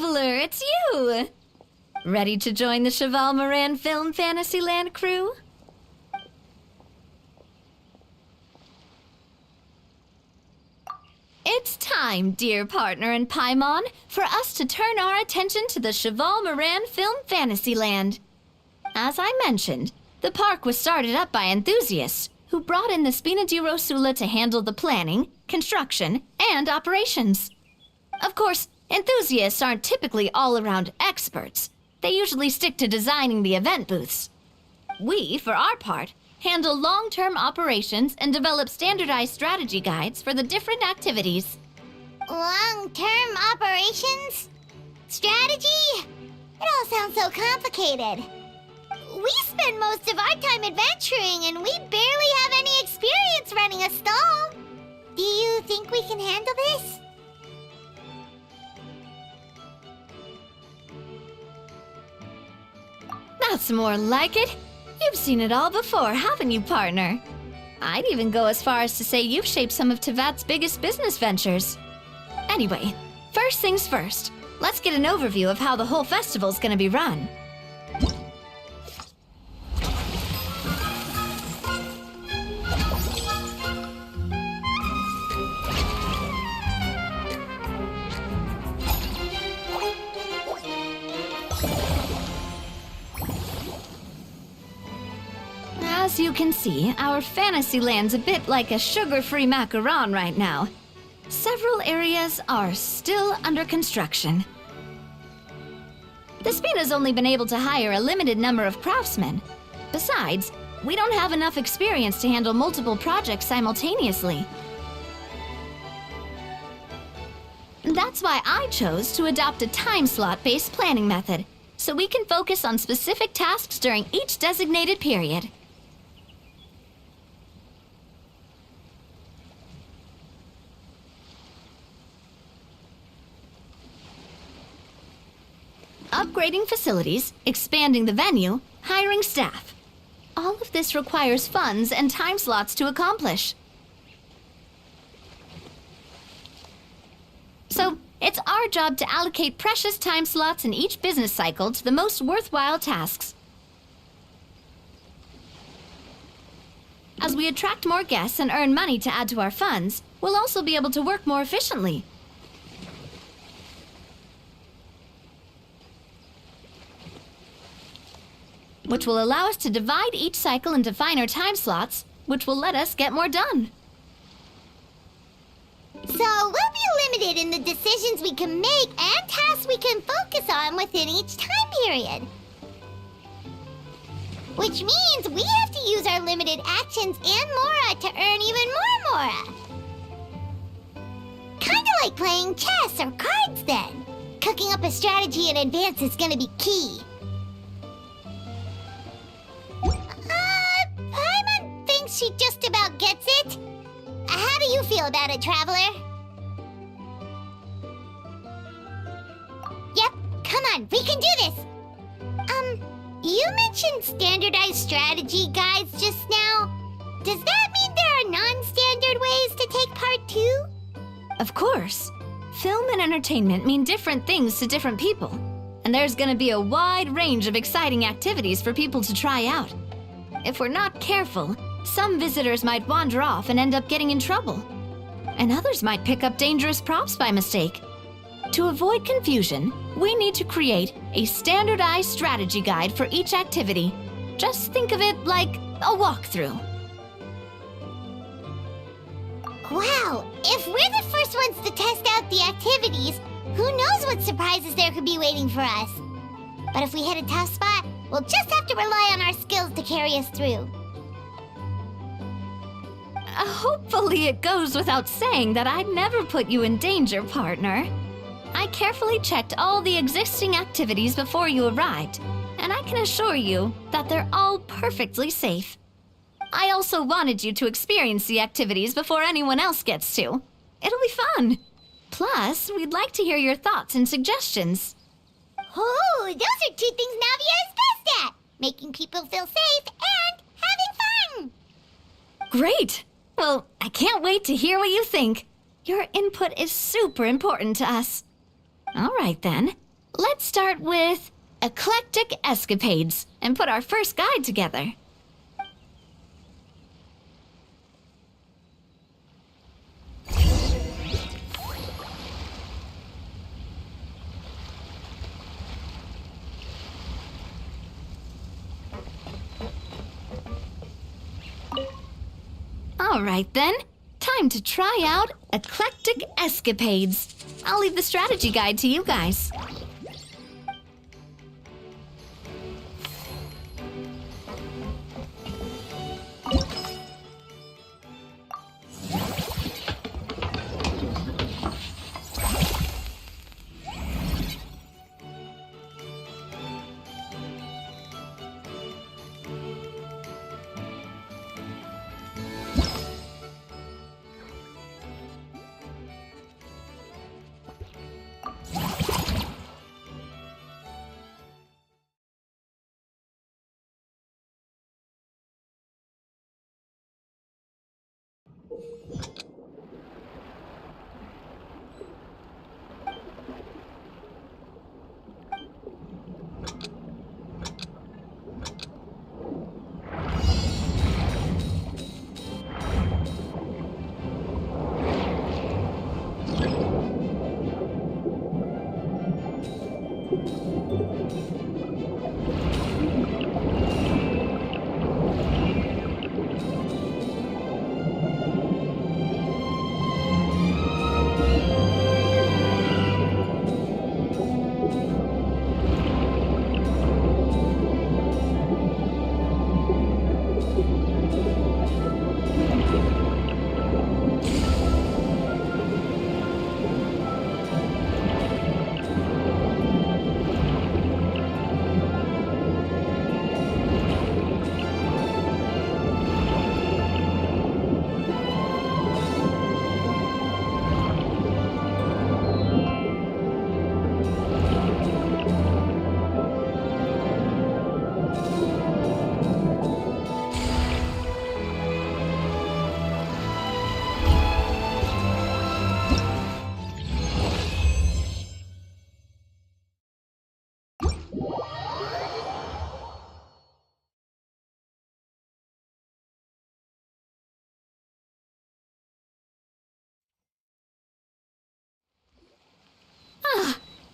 Traveler, it's you! Ready to join the Cheval Moran Film Fantasyland crew? It's time, dear partner in Paimon, for us to turn our attention to the Cheval Moran Film Fantasyland. As I mentioned, the park was started up by enthusiasts who brought in the Spina di Rosula to handle the planning, construction, and operations. Of course, enthusiasts aren't typically all-around experts. They usually stick to designing the event booths. We, for our part, handle long-term operations and develop standardized strategy guides for the different activities. Long-term operations? Strategy? It all sounds so complicated. We spend most of our time adventuring and we barely have any experience running a stall. Do you think we can handle this? That's more like it. You've seen it all before, haven't you, partner? I'd even go as far as to say you've shaped some of Tevat's biggest business ventures. Anyway, first things first. Let's get an overview of how the whole festival's gonna be run. As you can see, our Fantasyland's a bit like a sugar-free macaron right now. Several areas are still under construction. The Spina's only been able to hire a limited number of craftsmen. Besides, we don't have enough experience to handle multiple projects simultaneously. That's why I chose to adopt a time slot-based planning method, so we can focus on specific tasks during each designated period. Upgrading facilities, expanding the venue, hiring staff. All of this requires funds and time slots to accomplish. So, it's our job to allocate precious time slots in each business cycle to the most worthwhile tasks. As we attract more guests and earn money to add to our funds, we'll also be able to work more efficiently. Which will allow us to divide each cycle into finer time slots, which will let us get more done. So we'll be limited in the decisions we can make and tasks we can focus on within each time period. Which means we have to use our limited actions and Mora to earn even more Mora. Kinda like playing chess or cards then. Cooking up a strategy in advance is gonna be key. Paimon thinks she just about gets it. How do you feel about it, Traveler? Yep, come on, we can do this! You mentioned standardized strategy guides just now. Does that mean there are non-standard ways to take part too? Of course. Film and entertainment mean different things to different people. And there's gonna be a wide range of exciting activities for people to try out. If we're not careful, some visitors might wander off and end up getting in trouble. And others might pick up dangerous props by mistake. To avoid confusion, we need to create a standardized strategy guide for each activity. Just think of it like a walkthrough. Wow, if we're the first ones to test out the activities, who knows what surprises there could be waiting for us. But if we hit a tough spot, we'll just have to rely on our skills to carry us through. Hopefully it goes without saying that I'd never put you in danger, partner. I carefully checked all the existing activities before you arrived, and I can assure you that they're all perfectly safe. I also wanted you to experience the activities before anyone else gets to. It'll be fun. Plus, we'd like to hear your thoughts and suggestions. Oh, those are two things Navia is best at! Making people feel safe and having fun! Great! Well, I can't wait to hear what you think. Your input is super important to us. All right then, Let's start with eclectic escapades and put our first guide together. All right then, time to try out eclectic escapades. I'll leave the strategy guide to you guys.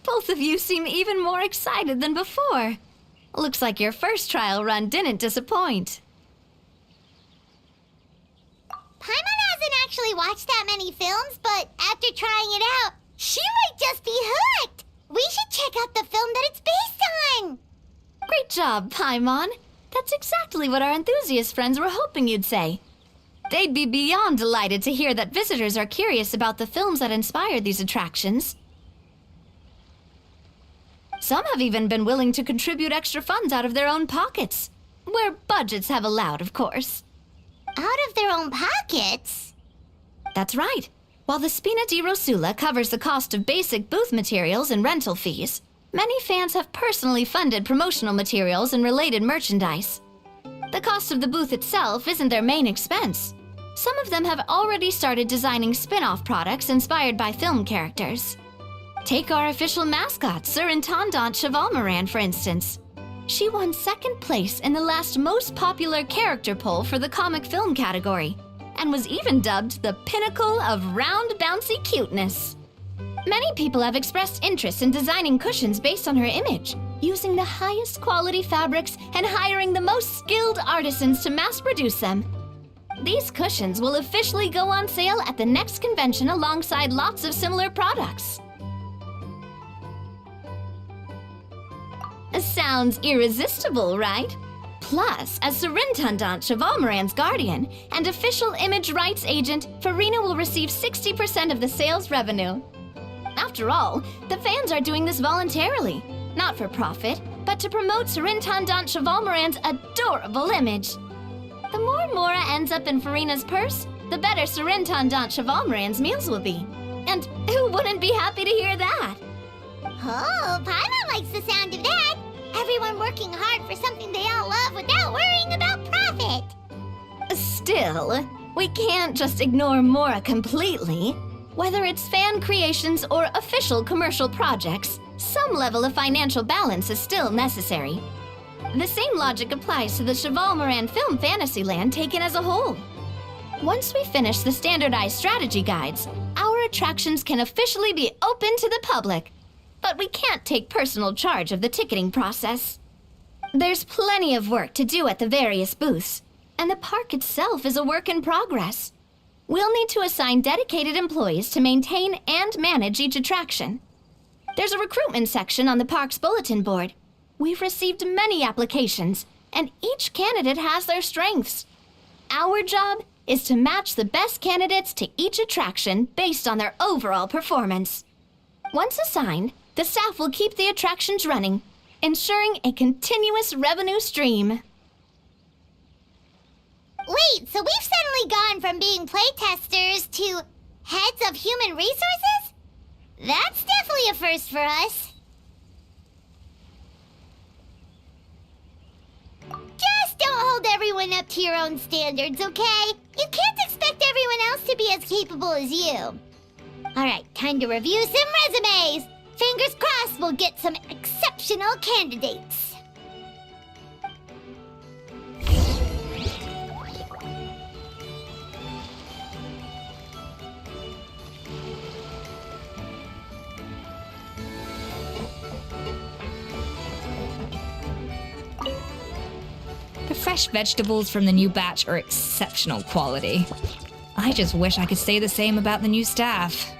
Both of you seem even more excited than before. Looks like your first trial run didn't disappoint. Paimon hasn't actually watched that many films, but after trying it out, she might just be hooked. We should check out the film that it's based on. Great job, Paimon. That's exactly what our enthusiast friends were hoping you'd say. They'd be beyond delighted to hear that visitors are curious about the films that inspired these attractions. Some have even been willing to contribute extra funds out of their own pockets. Where budgets have allowed, of course. Out of their own pockets? That's right. While the Spina di Rosula covers the cost of basic booth materials and rental fees, many fans have personally funded promotional materials and related merchandise. The cost of the booth itself isn't their main expense. Some of them have already started designing spin-off products inspired by film characters. Take our official mascot, Surintendant Chevalmoran, for instance. She won second place in the last most popular character poll for the comic film category, and was even dubbed the pinnacle of round bouncy cuteness. Many people have expressed interest in designing cushions based on her image, using the highest quality fabrics and hiring the most skilled artisans to mass produce them. These cushions will officially go on sale at the next convention alongside lots of similar products. Sounds irresistible, right? Plus, as Surintendant Chevalmoran's guardian and official image rights agent, Farina will receive 60% of the sales revenue. After all, the fans are doing this voluntarily, not for profit, but to promote Surintendant Chevalmoran's adorable image. The more Mora ends up in Farina's purse, the better Surintendant Chevalmoran's meals will be. And who wouldn't be happy to hear that? Oh, Paimon likes the sound of that. Everyone working hard for something they all love without worrying about profit. Still, we can't just ignore Mora completely. Whether it's fan creations or official commercial projects, some level of financial balance is still necessary. The same logic applies to the Cheval Moran Film Fantasyland taken as a whole. Once we finish the standardized strategy guides, our attractions can officially be open to the public. But we can't take personal charge of the ticketing process. There's plenty of work to do at the various booths, and the park itself is a work in progress. We'll need to assign dedicated employees to maintain and manage each attraction. There's a recruitment section on the park's bulletin board. We've received many applications, and each candidate has their strengths. Our job is to match the best candidates to each attraction based on their overall performance. Once assigned, the staff will keep the attractions running, ensuring a continuous revenue stream. Wait, so we've suddenly gone from being playtesters to heads of human resources? That's definitely a first for us. Just don't hold everyone up to your own standards, okay? You can't expect everyone else to be as capable as you. Alright, time to review some resumes. Fingers crossed we'll get some exceptional candidates. The fresh vegetables from the new batch are exceptional quality. I just wish I could say the same about the new staff.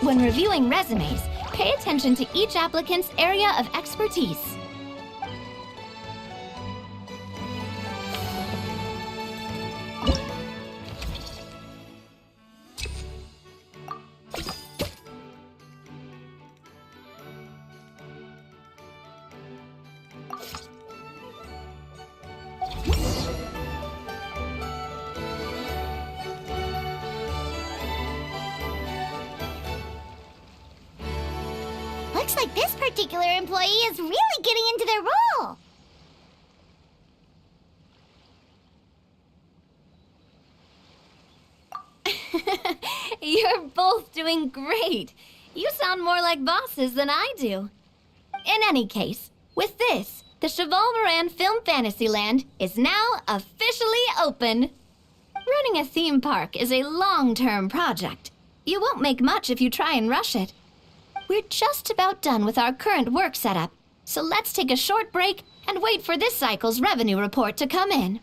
When reviewing resumes, pay attention to each applicant's area of expertise. Looks like this particular employee is really getting into their role. You're both doing great. You sound more like bosses than I do. In any case, with this, the Cheval Moran Film Fantasyland is now officially open. Running a theme park is a long-term project. You won't make much if you try and rush it. We're just about done with our current work setup, so let's take a short break and wait for this cycle's revenue report to come in.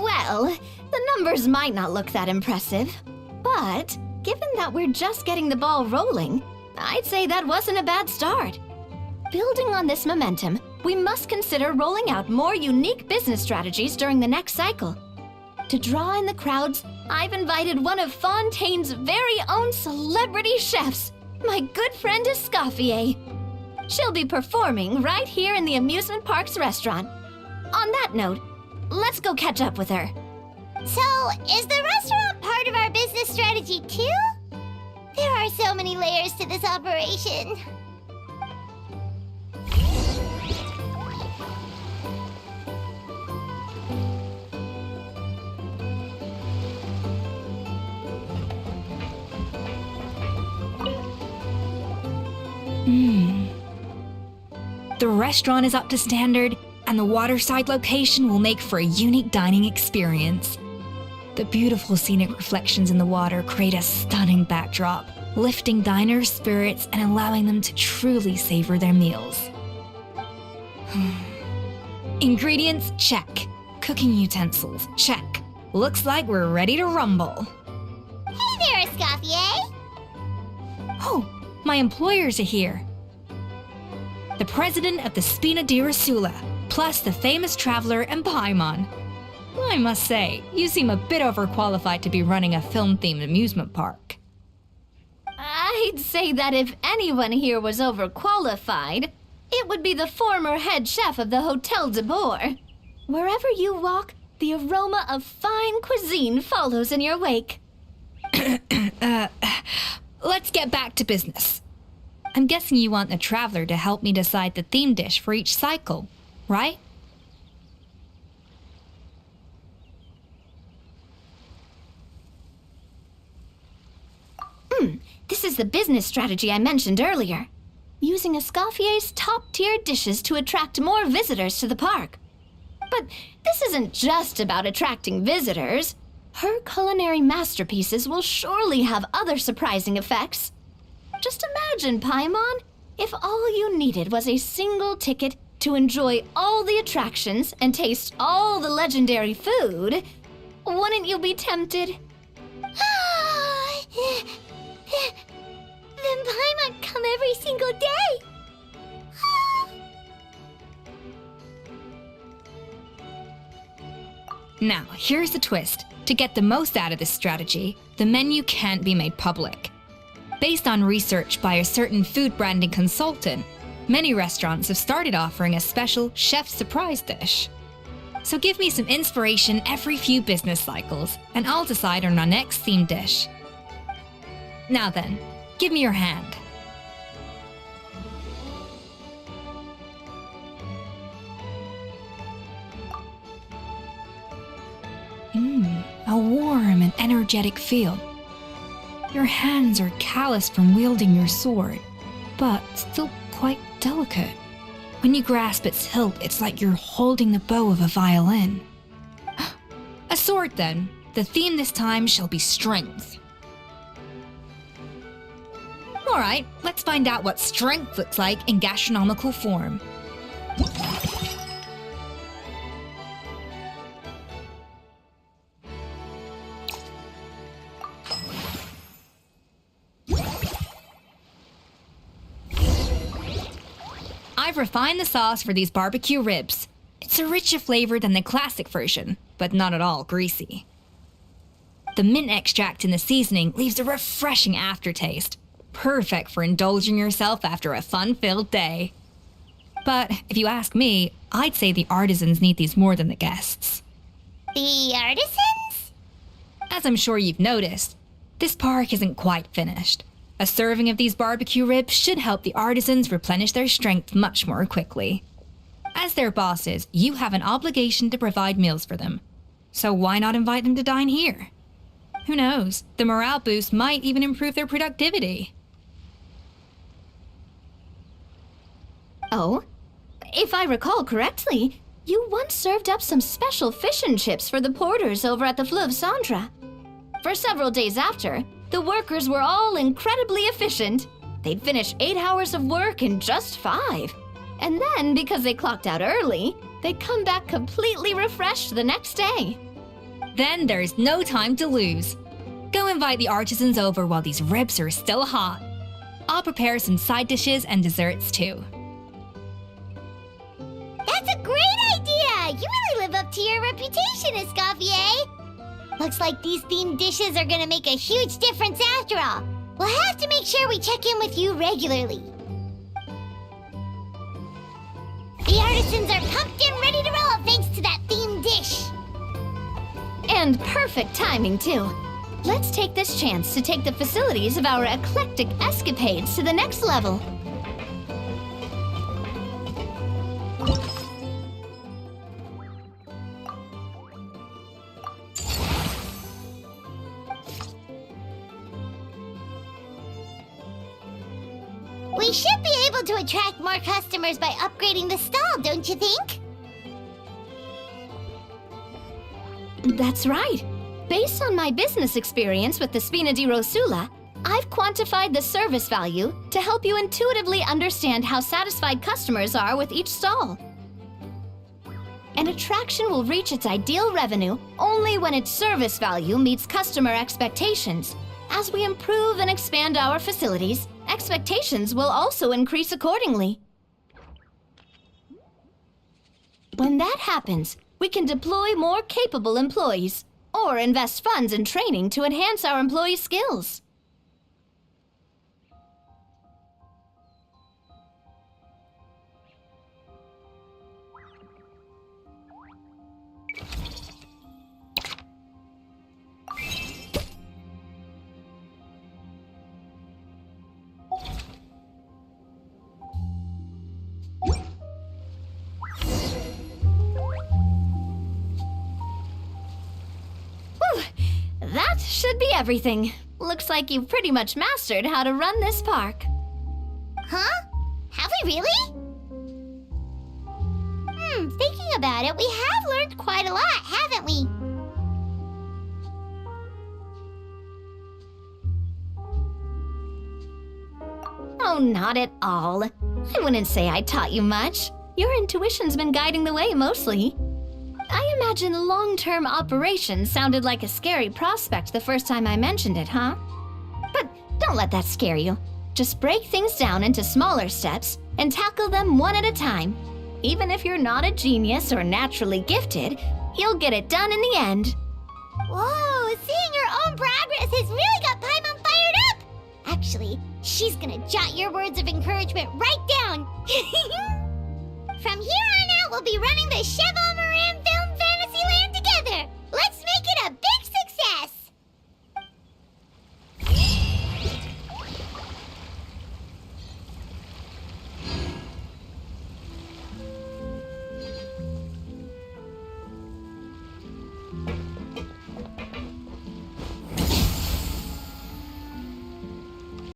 Well, the numbers might not look that impressive, but given that we're just getting the ball rolling, I'd say that wasn't a bad start. Building on this momentum, we must consider rolling out more unique business strategies during the next cycle. To draw in the crowds, I've invited one of Fontaine's very own celebrity chefs, my good friend Escoffier. She'll be performing right here in the amusement park's restaurant. On that note, let's go catch up with her. So, is the restaurant part of our business strategy too? There are so many layers to this operation. The restaurant is up to standard, and the waterside location will make for a unique dining experience. The beautiful scenic reflections in the water create a stunning backdrop, lifting diners' spirits and allowing them to truly savor their meals. Ingredients, check. Cooking utensils, check. Looks like we're ready to rumble. Hey there, Escoffier! Oh, my employers are here. The president of the Spina di Rosula, plus the famous traveler and Paimon. I must say, you seem a bit overqualified to be running a film-themed amusement park. I'd say that if anyone here was overqualified, it would be the former head chef of the Hotel de Boer. Wherever you walk, the aroma of fine cuisine follows in your wake. Let's get back to business. I'm guessing you want the traveler to help me decide the theme dish for each cycle, right? This is the business strategy I mentioned earlier. Using Escoffier's top-tier dishes to attract more visitors to the park. But this isn't just about attracting visitors. Her culinary masterpieces will surely have other surprising effects. Just imagine, Paimon, if all you needed was a single ticket to enjoy all the attractions and taste all the legendary food. Wouldn't you be tempted? Then Paimon come every single day. Now, here's the twist. To get the most out of this strategy, the menu can't be made public. Based on research by a certain food branding consultant, many restaurants have started offering a special chef surprise dish. So give me some inspiration every few business cycles, and I'll decide on our next theme dish. Now then, give me your hand. A warm and energetic feel. Your hands are calloused from wielding your sword, but still quite delicate. When you grasp its hilt, it's like you're holding the bow of a violin. A sword, then. The theme this time shall be strength. Alright, let's find out what strength looks like in gastronomical form. I've refined the sauce for these barbecue ribs. It's a richer flavor than the classic version, but not at all greasy. The mint extract in the seasoning leaves a refreshing aftertaste, perfect for indulging yourself after a fun-filled day. But if you ask me, I'd say the artisans need these more than the guests. The artisans? As I'm sure you've noticed, this park isn't quite finished. A serving of these barbecue ribs should help the artisans replenish their strength much more quickly. As their bosses, you have an obligation to provide meals for them. So why not invite them to dine here? Who knows, the morale boost might even improve their productivity. Oh, if I recall correctly, you once served up some special fish and chips for the porters over at the Fleuve Centre. For several days after, the workers were all incredibly efficient. They'd finish 8 hours of work in just 5. And then, because they clocked out early, they'd come back completely refreshed the next day. Then there's no time to lose. Go invite the artisans over while these ribs are still hot. I'll prepare some side dishes and desserts too. That's a great idea! You really live up to your reputation, Escoffier! Looks like these themed dishes are gonna make a huge difference after all. We'll have to make sure we check in with you regularly. The artisans are pumped and ready to roll thanks to that themed dish. And perfect timing, too. Let's take this chance to take the facilities of our eclectic escapades to the next level. We should be able to attract more customers by upgrading the stall, don't you think? That's right. Based on my business experience with the Spina di Rosula, I've quantified the service value to help you intuitively understand how satisfied customers are with each stall. An attraction will reach its ideal revenue only when its service value meets customer expectations. As we improve and expand our facilities, expectations will also increase accordingly. When that happens, we can deploy more capable employees or invest funds in training to enhance our employees' skills. That should be everything. Looks like you've pretty much mastered how to run this park. Huh? Have we really? Thinking about it, we have learned quite a lot, haven't we? Oh, not at all. I wouldn't say I taught you much. Your intuition's been guiding the way mostly. I imagine long-term operations sounded like a scary prospect the first time I mentioned it, huh? But don't let that scare you. Just break things down into smaller steps and tackle them one at a time. Even if you're not a genius or naturally gifted, you'll get it done in the end. Whoa, seeing your own progress has really got Paimon fired up! Actually, she's gonna jot your words of encouragement right down. From here on out, we'll be running the Cheval Moran